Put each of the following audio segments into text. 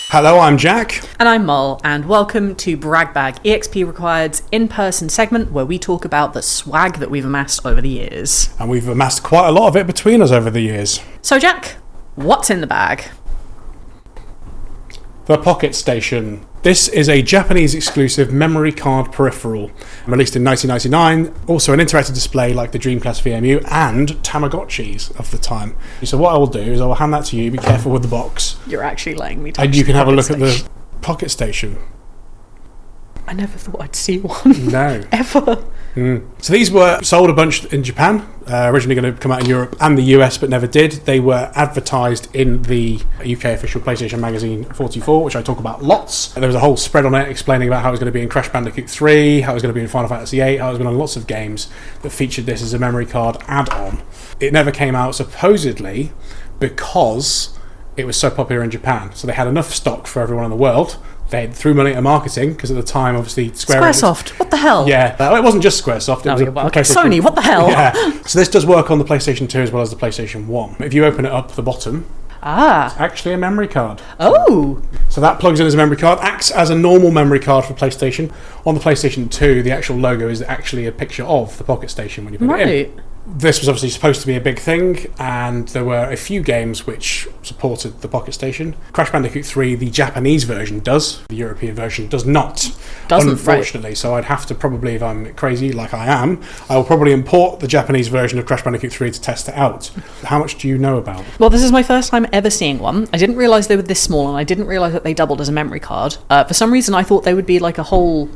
Hello, I'm Jack. And I'm Mol, and welcome to Brag Bag, EXP Required's in-person segment where we talk about the swag that we've amassed over the years. And we've amassed quite a lot of it between us over the years. So Jack, what's in the bag? The PocketStation. This is a Japanese exclusive memory card peripheral, released in 1999, also an interactive display like the Dreamcast VMU and Tamagotchis of the time. So what I will do is I will hand that to you, be careful with the box. You're actually letting me touch and you can the have a look at PocketStation. the PocketStation. I never thought I'd see one. No. Ever. So these were sold a bunch in Japan, originally going to come out in Europe and the US, but never did. They were advertised in the UK official PlayStation magazine 44, which I talk about lots. There was a whole spread on it explaining about how it was going to be in Crash Bandicoot 3, how it was going to be in Final Fantasy 8, how it was going to be on lots of games that featured this as a memory card add-on. It never came out, supposedly, because it was so popular in Japan. So they had enough stock for everyone in the world. They threw money at marketing, because at the time, obviously, Squaresoft, what the hell? Yeah, it wasn't just Squaresoft. It was Sony, what the hell? Yeah. So this does work on the PlayStation 2 as well as the PlayStation 1. If you open it up the bottom, it's actually a memory card. Oh! So that plugs in as a memory card, acts as a normal memory card for PlayStation. On the PlayStation 2, the actual logo is actually a picture of the PocketStation when you put it in. This was obviously supposed to be a big thing, and there were a few games which supported the PocketStation. Crash Bandicoot 3, the Japanese version does. The European version does not, unfortunately. So I'd have to probably, if I'm crazy like I am, I will probably import the Japanese version of Crash Bandicoot 3 to test it out. How much do you know about it? Well, this is my first time ever seeing one. I didn't realise they were this small, and I didn't realise that they doubled as a memory card. For some reason, I thought they would be like a whole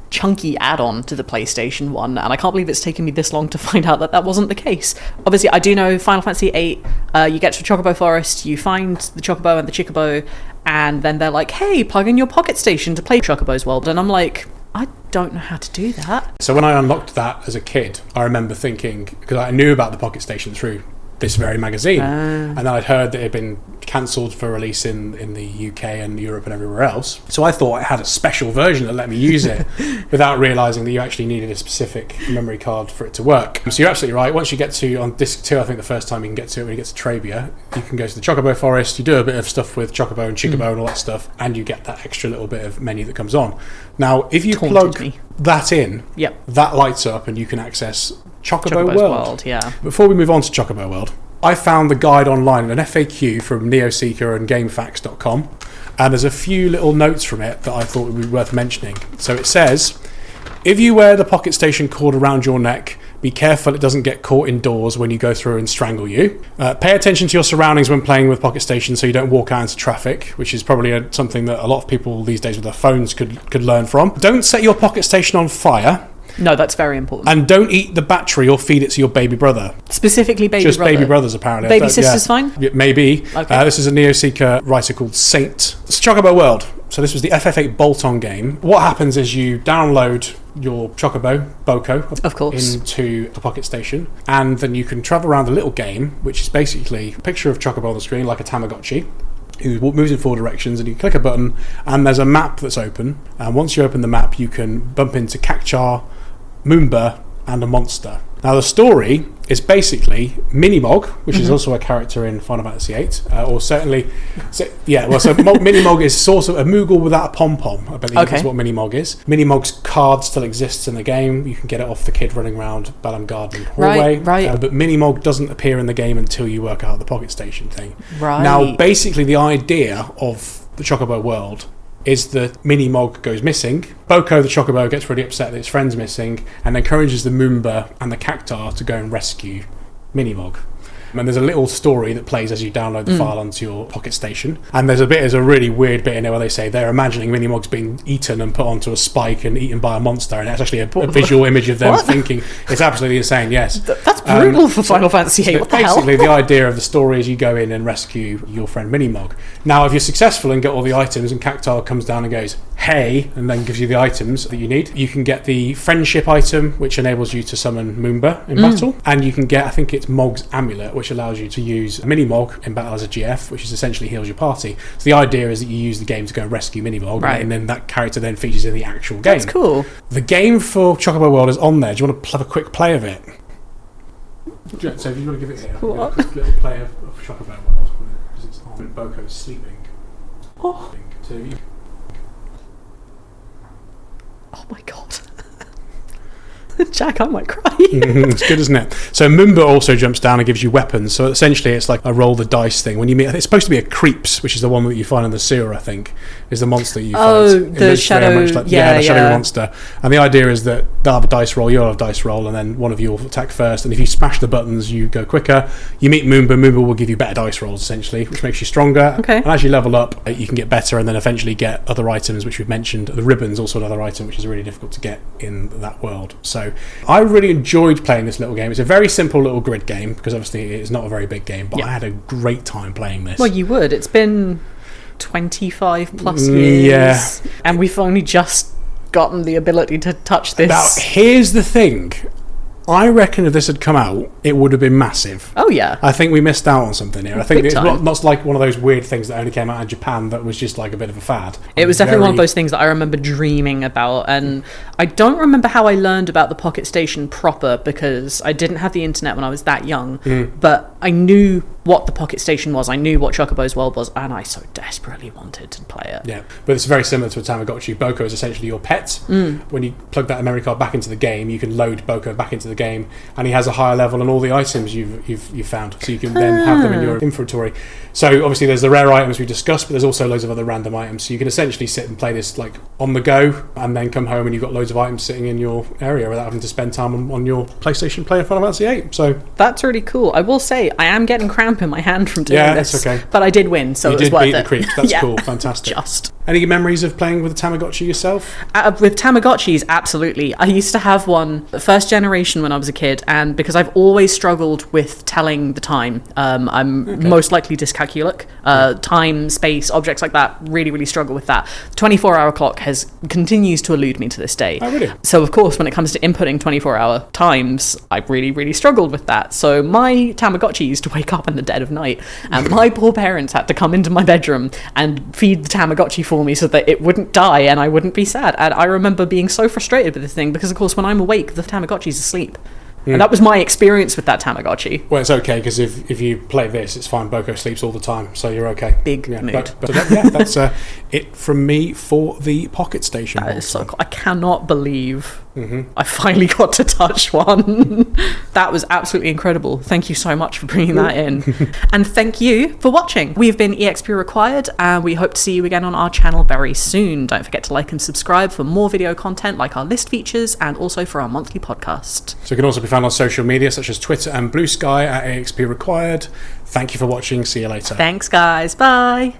chunky add-on to the PlayStation 1, and I can't believe it's taken me this long to find out that that wasn't the case. Obviously, I do know Final Fantasy VIII, you get to Chocobo Forest, you find the Chocobo and the Chicobo, and then they're like, hey, plug in your PocketStation to play Chocobo's World, and I'm like, I don't know how to do that. So when I unlocked that as a kid, I remember thinking, because I knew about the PocketStation through this very magazine, and then I'd heard that it had been cancelled for release in the UK and Europe and everywhere else. So I thought I had a special version that let me use it without realising that you actually needed a specific memory card for it to work. So you're absolutely right. Once you get to, on disc 2, I think the first time you can get to it, when you get to Trabia, you can go to the Chocobo Forest, you do a bit of stuff with Chocobo and Chicobo and all that stuff, and you get that extra little bit of menu that comes on. Now, if you plug that in, that lights up and you can access Chocobo World. Yeah. Before we move on to Chocobo World, I found the guide online, an FAQ from NeoSeeker and GameFAQs.com, and there's a few little notes from it that I thought would be worth mentioning. So it says, if you wear the PocketStation cord around your neck, be careful it doesn't get caught indoors when you go through and strangle you. Pay attention to your surroundings when playing with PocketStation so you don't walk out into traffic, which is probably something that a lot of people these days with their phones could learn from. Don't set your PocketStation on fire. No, that's very important. And don't eat the battery or feed it to your baby brother. Specifically baby brother? Just baby brothers, apparently. Baby sister's fine? Yeah, maybe. Okay. This is a NeoSeeker writer called Saint. It's Chocobo World. So this was the FF8 bolt-on game. What happens is you download your Chocobo, Boko, of course, into the PocketStation, and then you can travel around a little game, which is basically a picture of Chocobo on the screen, like a Tamagotchi, who moves in 4 directions, and you click a button, and there's a map that's open. And once you open the map, you can bump into Cactuar, Moomba, and a monster. Now the story is basically Minimog, which is also a character in Final Fantasy VIII, or certainly, so Minimog is sort of a Moogle without a pom-pom, I believe is what Minimog is. Minimog's card still exists in the game. You can get it off the kid running around Balam Garden hallway. Right. But Minimog doesn't appear in the game until you work out the PocketStation thing. Right. Now, basically the idea of the Chocobo World is that Minimog goes missing. Boko, the Chocobo, gets really upset that his friend's missing and encourages the Moomba and the Cactuar to go and rescue Minimog. And there's a little story that plays as you download the file onto your PocketStation. And there's a really weird bit in there where they say they're imagining Minimog's being eaten and put onto a spike and eaten by a monster, and it's actually a visual image of them thinking. It's absolutely insane, yes. That's brutal for Final Fantasy VIII, what the hell? Basically, the idea of the story is you go in and rescue your friend Minimog. Now, if you're successful and get all the items, and Cactuar comes down and goes, hey, and then gives you the items that you need, you can get the friendship item, which enables you to summon Moomba in battle, and you can get, I think it's Mog's amulet, which allows you to use Minimog in battle as a GF, which is essentially heals your party. So the idea is that you use the game to go and rescue Minimog, and then that character then features in the actual game. That's cool. The game for Chocobo World is on there. Do you want to have a quick play of it? So if you want to give it here, What? a little play of Chocobo World, because it's on and Boko's sleeping. Oh, So you... oh my god. Jack, I might cry. It's good, isn't it? So Moomba also jumps down and gives you weapons. So essentially, it's like a roll the dice thing. When you meet, it's supposed to be a creeps, which is the one that you find in the sewer. I think is the monster you find. Oh, It the looks very shadow. much like, Yeah, the shadow monster. And the idea is that they'll have a dice roll, you'll have a dice roll, and then one of you will attack first. And if you smash the buttons, you go quicker. You meet Moomba. Moomba will give you better dice rolls, essentially, which makes you stronger. Okay. And as you level up, you can get better, and then eventually get other items, which we've mentioned. The ribbon's also another item, which is really difficult to get in that world. So I really enjoyed playing this little game. It's a very simple little grid game, because obviously it's not a very big game, but I had a great time playing this. Well, you would. It's been 25 plus years. Yeah. And we've only just gotten the ability to touch this. Now, here's the thing. I reckon if this had come out, it would have been massive. Oh, yeah. I think we missed out on something here. I think Big it's time. not like one of those weird things that only came out in Japan that was just like a bit of a fad. It was definitely one of those things that I remember dreaming about, and I don't remember how I learned about the PocketStation proper, because I didn't have the internet when I was that young, but I knew what the PocketStation was, I knew what Chocobo's World was, and I so desperately wanted to play it. Yeah, but it's very similar to a Tamagotchi. Boko is essentially your pet. When you plug that memory card back into the game, you can load Boko back into the game, and he has a higher level on all the items you've found, so you can then have them in your inventory. So obviously there's the rare items we discussed, but there's also loads of other random items, so you can essentially sit and play this like on the go, and then come home and you've got loads of items sitting in your area without having to spend time on your PlayStation playing Final Fantasy VIII. So That's really cool. I will say, I am getting cramp in my hand from doing this. that's okay. But I did win, so you it was did worth beat it. the creeps. That's Yeah. cool. Fantastic. Just. Any memories of playing with a Tamagotchi yourself? With Tamagotchis, absolutely. I used to have one, first generation, when I was a kid, and because I've always struggled with telling the time, I'm most likely dyscalculic. Time, space, objects like that, really, really struggle with that. 24-hour clock continues to elude me to this day. Oh, really? So, of course, when it comes to inputting 24-hour times, I really, really struggled with that. So my Tamagotchi used to wake up in the dead of night, and my poor parents had to come into my bedroom and feed the Tamagotchi for me so that it wouldn't die and I wouldn't be sad. And I remember being so frustrated with this thing because, of course, when I'm awake, the Tamagotchi's asleep. And that was my experience with that Tamagotchi. Well, it's okay, because if you play this, it's fine. Boko sleeps all the time, so you're okay. Big mood. That's it from me for the PocketStation. That is so cool. I cannot believe I finally got to touch one. That was absolutely incredible. Thank you so much for bringing that in. And thank you for watching. We've been EXP Required, and we hope to see you again on our channel very soon. Don't forget to like and subscribe for more video content like our list features, and also for our monthly podcast. So you can also be found on social media such as Twitter and Blue Sky at EXP Required. Thank you for watching. See you later. Thanks, guys. Bye.